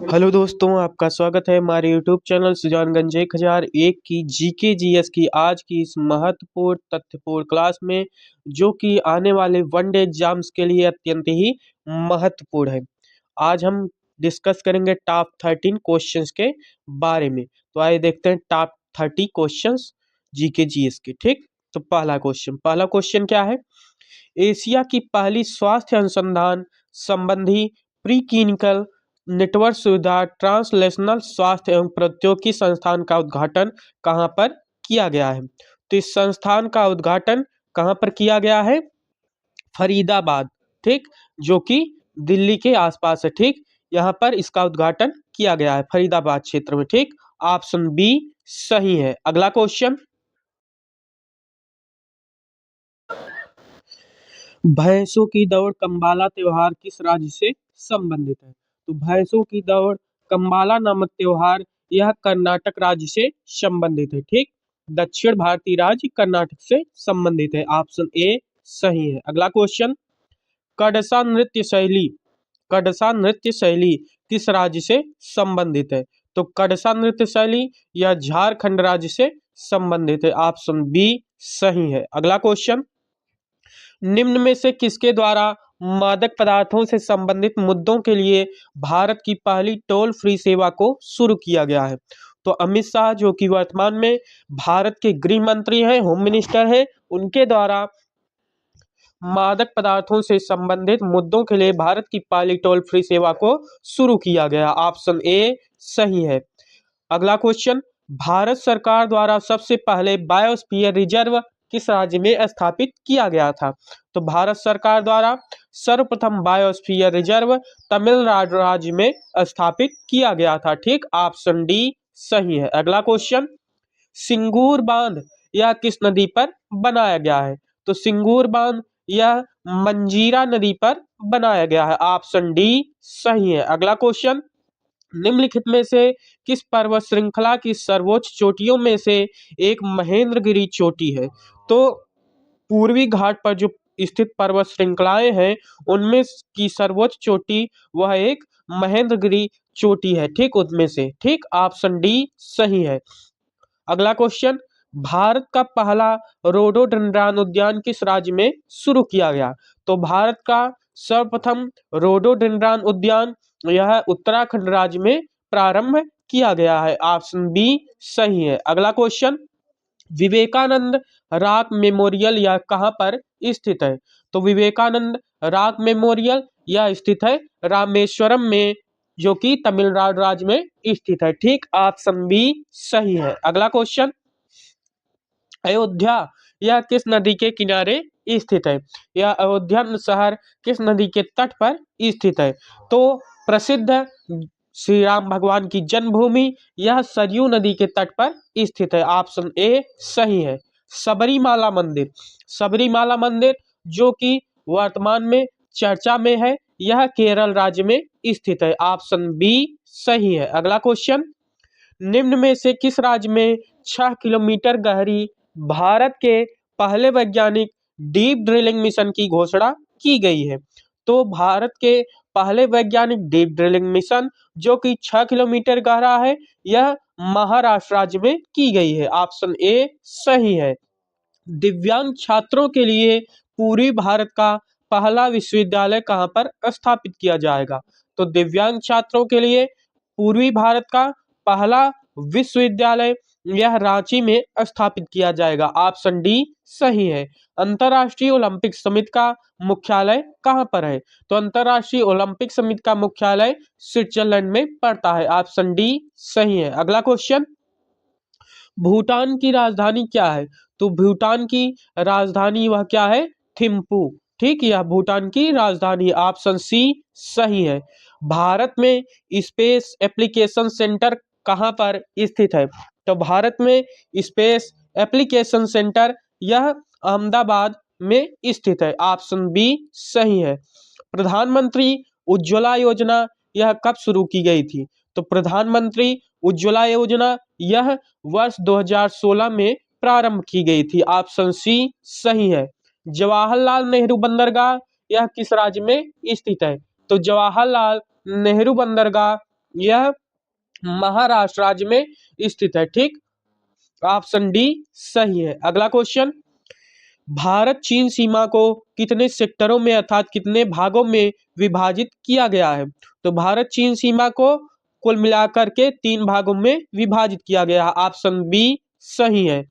Hello दोस्तों, आपका स्वागत है हमारे यूट्यूब चैनल सुजानगंज 1001 की जीके जीएस की आज की इस महत्वपूर्ण तथ्यपूर्ण क्लास में, जो कि आने वाले वनडे एग्जाम्स के लिए अत्यंत ही महत्वपूर्ण है। आज हम डिस्कस करेंगे टॉप 13 क्वेश्चंस के बारे में। तो आइए देखते हैं टॉप 30 क्वेश्चंस जीके जीएस के। ठीक, तो पहला क्वेश्चन क्या है? एशिया की पहली स्वास्थ्य अनुसंधान संबंधी प्री क्लिनिकल नेटवर्क सुविधा ट्रांसलेशनल स्वास्थ्य एवं प्रौद्योगिकी संस्थान का उद्घाटन कहाँ पर किया गया है? तो इस संस्थान का उद्घाटन कहाँ पर किया गया है? फरीदाबाद, ठीक, जो कि दिल्ली के आसपास है। ठीक, यहाँ पर इसका उद्घाटन किया गया है फरीदाबाद क्षेत्र में। ठीक, ऑप्शन बी सही है। अगला क्वेश्चन, भैंसों की दौड़ कंबाला त्योहार किस राज्य से संबंधित है? तो भैंसों की दौड़ कंबाला नामक त्योहार यह कर्नाटक राज्य से संबंधित है। ठीक, दक्षिण भारतीय राज्य कर्नाटक से संबंधित है। ऑप्शन ए सही है। अगला क्वेश्चन, कड़सा नृत्य शैली कड़सा नृत्य शैली किस राज्य से संबंधित है? तो कड़सा नृत्य शैली यह झारखंड राज्य से संबंधित है। ऑप्शन बी सही है। अगला क्वेश्चन, निम्न में से किसके द्वारा मादक पदार्थों से संबंधित मुद्दों के लिए भारत की पहली टोल फ्री सेवा को शुरू किया गया है? तो अमित शाह, जो कि वर्तमान में भारत के गृह मंत्री हैं, होम मिनिस्टर हैं, उनके द्वारा मादक पदार्थों से संबंधित मुद्दों के लिए भारत की पहली टोल फ्री सेवा को शुरू किया गया। ऑप्शन ए सही है। अगला क्वेश्चन, भारत सरकार द्वारा सबसे पहले बायोस्फीयर रिजर्व किस राज्य में स्थापित किया गया था? तो भारत सरकार द्वारा सर्वप्रथम बायोस्फीयर रिजर्व तमिलनाडु राज्य में स्थापित किया गया था। ठीक, ऑप्शन डी सही है। अगला क्वेश्चन, सिंगूर बांध यह किस नदी पर बनाया गया है? तो सिंगूर बांध यह मंजीरा नदी पर बनाया गया है। ऑप्शन डी सही है। अगला क्वेश्चन, निम्नलिखित में से किस पर्वत श्रृंखला की सर्वोच्च चोटियों में से एक महेंद्रगिरी चोटी है? तो पूर्वी घाट पर जो स्थित पर्वत श्रृंखलाएं हैं, उनमें की सर्वोच्च चोटी वह एक महेंद्रगिरी चोटी है। ठीक, उनमें से। ठीक, ऑप्शन डी सही है। अगला क्वेश्चन, भारत का पहला रोडोडेंड्रॉन उद्यान किस राज्य में शुरू किया गया? तो भारत का सर्वप्रथम रोडोडेंड्रॉन उद्यान यह उत्तराखंड राज्य में प्रारंभ किया गया है। ऑप्शन बी सही है। अगला क्वेश्चन, विवेकानंद रॉक मेमोरियल यह कहाँ पर स्थित है? तो विवेकानंद रॉक मेमोरियल यह स्थित है रामेश्वरम में, जो कि तमिलनाडु राज्य में स्थित है। ठीक, ऑप्शन बी सही है। अगला क्वेश्चन, अयोध्या यह किस नदी के किनारे स्थित है? यह अयोध्या शहर किस नदी के तट पर स्थित है? तो प्रसिद्ध श्री राम भगवान की जन्मभूमि यह सरयू नदी के तट पर स्थित है। ऑप्शन ए सही है। सबरीमाला मंदिर जो कि वर्तमान में चर्चा में है, यह केरल राज्य में स्थित है। ऑप्शन बी सही है। अगला क्वेश्चन, निम्न में से किस राज्य में 6 किलोमीटर गहरी भारत के पहले वैज्ञानिक डीप ड्रिलिंग मिशन की घोषणा की गई है? तो भारत के पहले वैज्ञानिक डीप ड्रिलिंग मिशन जो कि 6 किलोमीटर गहरा है, यह महाराष्ट्र राज्य में की गई है। ऑप्शन ए सही है। दिव्यांग छात्रों के लिए पूर्वी भारत का पहला विश्वविद्यालय कहाँ पर स्थापित किया जाएगा? तो दिव्यांग छात्रों के लिए पूर्वी भारत का पहला विश्वविद्यालय यह रांची में स्थापित किया जाएगा। ऑप्शन डी सही है। अंतर्राष्ट्रीय ओलंपिक समिति का मुख्यालय कहाँ पर है? तो अंतर्राष्ट्रीय ओलंपिक समिति का मुख्यालय स्विट्जरलैंड में पड़ता है। ऑप्शन डी सही है। अगला क्वेश्चन, भूटान की राजधानी क्या है? तो भूटान की राजधानी वह क्या है? थिम्पू। ठीक, यह भूटान की राजधानी। ऑप्शन सी सही है। भारत में स्पेस एप्लीकेशन सेंटर कहाँ पर स्थित है? तो भारत में स्पेस एप्लीकेशन सेंटर यह अहमदाबाद में स्थित है। ऑप्शन बी सही है। प्रधानमंत्री उज्ज्वला योजना यह कब शुरू की गई थी? तो प्रधानमंत्री उज्ज्वला योजना यह वर्ष 2016 में प्रारंभ की गई थी। ऑप्शन सी सही है। जवाहरलाल नेहरू बंदरगाह यह किस राज्य में स्थित है? तो जवाहरलाल नेहरू बंदरगाह यह महाराष्ट्र राज्य में स्थित है। ठीक, ऑप्शन डी सही है। अगला क्वेश्चन, भारत चीन सीमा को कितने सेक्टरों में अर्थात कितने भागों में विभाजित किया गया है? तो भारत चीन सीमा को कुल मिलाकर के 3 भागों में विभाजित किया गया है। ऑप्शन बी सही है।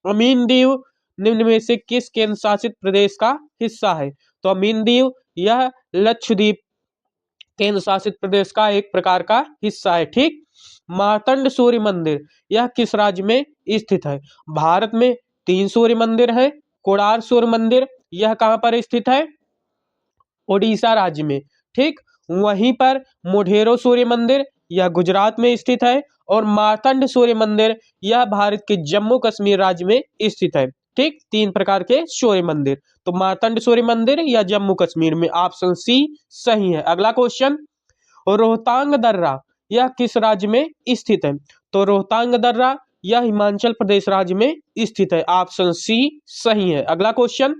अमीन दीव निम्न में से किस केंद्र शासित प्रदेश का हिस्सा है? तो अमीन दीव यह लक्षद्वीप केंद्र शासित प्रदेश का एक प्रकार का हिस्सा है। ठीक, मार्तंड सूर्य मंदिर यह किस राज्य में स्थित है? भारत में 3 सूर्य मंदिर है। कोणार्क सूर्य मंदिर यह कहां पर स्थित है? ओडिशा राज्य में। ठीक, वहीं पर मोढेरो सूर्य मंदिर यह गुजरात में स्थित है और मार्तंड सूर्य मंदिर यह भारत के जम्मू कश्मीर राज्य में स्थित है। ठीक, 3 प्रकार के सूर्य मंदिर, तो मार्तंड सूर्य मंदिर या जम्मू कश्मीर में, ऑप्शन सी सही है। अगला क्वेश्चन, रोहतांग दर्रा यह किस राज्य में स्थित है? तो रोहतांग दर्रा यह हिमाचल प्रदेश राज्य में स्थित है। ऑप्शन सी सही है। अगला क्वेश्चन,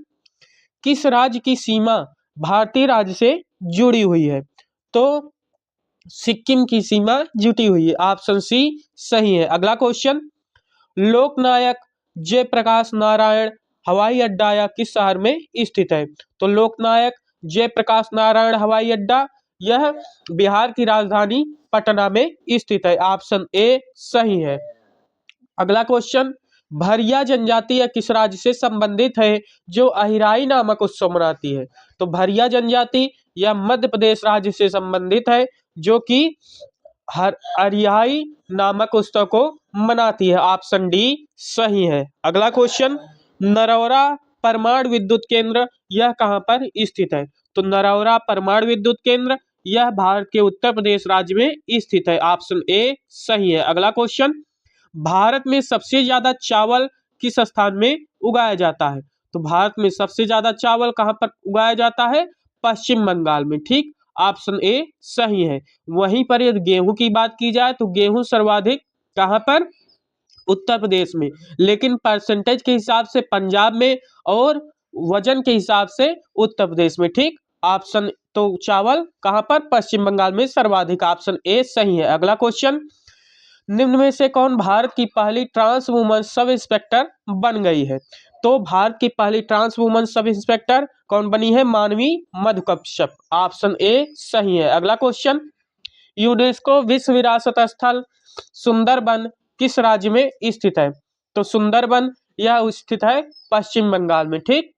किस राज्य की सीमा भारतीय राज्य से जुड़ी हुई है? तो सिक्किम की सीमा जुटी हुई है। ऑप्शन सी सही है। अगला क्वेश्चन, लोकनायक जयप्रकाश नारायण हवाई अड्डा या किस शहर में स्थित है? तो लोकनायक जयप्रकाश नारायण हवाई अड्डा यह बिहार की राजधानी पटना में स्थित है। ऑप्शन ए सही है। अगला क्वेश्चन, भरिया जनजाति या किस राज्य से संबंधित है जो अहिराई नामक उत्सव मनाती है? तो भरिया जनजाति यह मध्य प्रदेश राज्य से संबंधित है जो कि अरियाई नामक उत्सव को मनाती है। ऑप्शन डी सही है। अगला क्वेश्चन, नरौरा परमाणु विद्युत केंद्र यह कहां पर स्थित है? तो नरौरा परमाणु विद्युत केंद्र यह भारत के उत्तर प्रदेश राज्य में स्थित है। ऑप्शन ए सही है। अगला क्वेश्चन, भारत में सबसे ज्यादा चावल किस स्थान में उगाया जाता है? तो भारत में सबसे ज्यादा चावल कहां पर उगाया जाता है? पश्चिम बंगाल में। ठीक, ऑप्शन ए सही है। वहीं पर यदि गेहूं की बात की जाए तो गेहूं सर्वाधिक कहां पर? उत्तर प्रदेश में, लेकिन परसेंटेज के हिसाब से पंजाब में और वजन के हिसाब से उत्तर प्रदेश में। ठीक, ऑप्शन तो चावल कहां पर? पश्चिम बंगाल में सर्वाधिक। ऑप्शन ए सही है। अगला क्वेश्चन, निम्न में से कौन भारत की पहली ट्रांस वुमन सब इंस्पेक्टर बन गई है? तो भारत की पहली ट्रांस वुमन सब इंस्पेक्टर कौन बनी है? मानवी मधुकश्यप। ऑप्शन ए सही है। अगला क्वेश्चन, यूनेस्को विश्व विरासत स्थल सुंदरबन किस राज्य में स्थित है? तो सुंदरबन यह स्थित है पश्चिम बंगाल में। ठीक,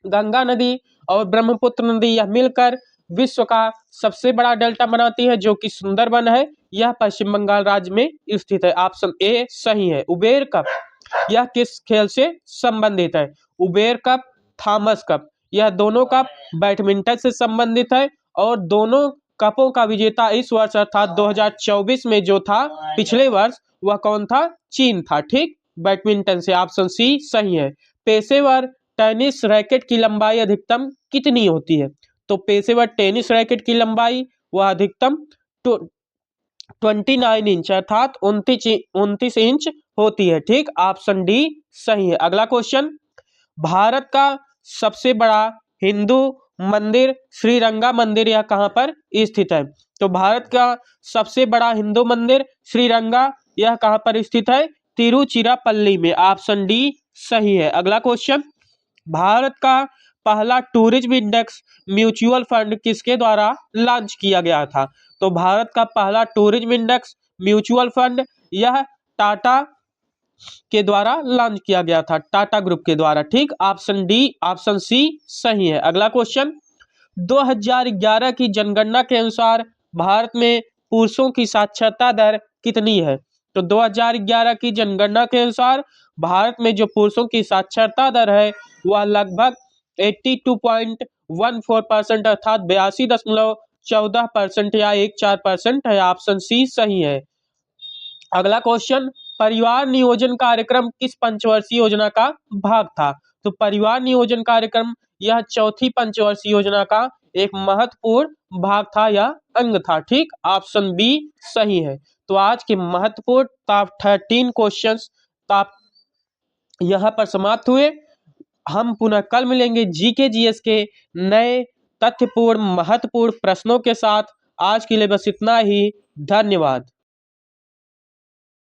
गंगा नदी और ब्रह्मपुत्र नदी यह मिलकर विश्व का सबसे बड़ा डेल्टा बनाती है जो कि सुंदरबन है। यह पश्चिम बंगाल राज्य में स्थित है। ऑप्शन ए सही है। उबेर कप यह किस खेल से संबंधित है? उबेर कप, थॉमस कप यह दोनों कप बैडमिंटन से संबंधित है और दोनों कपों का विजेता इस वर्ष अर्थात 2024 में जो था पिछले वर्ष, वह कौन था? चीन था। ठीक, बैडमिंटन से। ऑप्शन सी सही है। पेशेवर टेनिस रैकेट की लंबाई अधिकतम कितनी होती है? तो पेशेवर टेनिस रैकेट की लंबाई वह अधिकतम 29 इंच अर्थात 29 इंच होती है। ठीक, ऑप्शन डी सही है। अगला क्वेश्चन, भारत का सबसे बड़ा हिंदू मंदिर श्रीरंगा मंदिर यह कहां पर स्थित है? तो भारत का सबसे बड़ा हिंदू मंदिर श्रीरंगा यह कहां पर स्थित है? तिरुचिरापल्ली में। ऑप्शन डी सही है। अगला क्वेश्चन, भारत का पहला टूरिज्म इंडेक्स म्यूचुअल फंड किसके द्वारा लॉन्च किया गया था? तो भारत का पहला टूरिज्म इंडेक्स म्यूचुअल फंड यह टाटा के द्वारा लॉन्च किया गया था, टाटा ग्रुप के द्वारा। ठीक, ऑप्शन डी ऑप्शन सी सही है। अगला क्वेश्चन, 2011 की जनगणना के अनुसार भारत में पुरुषों की साक्षरता दर कितनी है? तो 2011 की जनगणना के अनुसार भारत में जो पुरुषों की साक्षरता दर है वह लगभग 82.14% अर्थात 82.14% या 14% है। ऑप्शन सी सही है। अगला क्वेश्चन, परिवार नियोजन कार्यक्रम किस पंचवर्षीय योजना का भाग था? तो परिवार नियोजन कार्यक्रम यह चौथी पंचवर्षीय योजना का एक महत्वपूर्ण भाग था या अंग था। ठीक, ऑप्शन बी सही है। तो आज के महत्वपूर्ण टॉप 13 क्वेश्चंस टॉप यहाँ पर समाप्त हुए। हम पुनः कल मिलेंगे जीके जीएस के नए तथ्यपूर्ण महत्वपूर्ण प्रश्नों के साथ। आज के लिए बस इतना ही। धन्यवाद।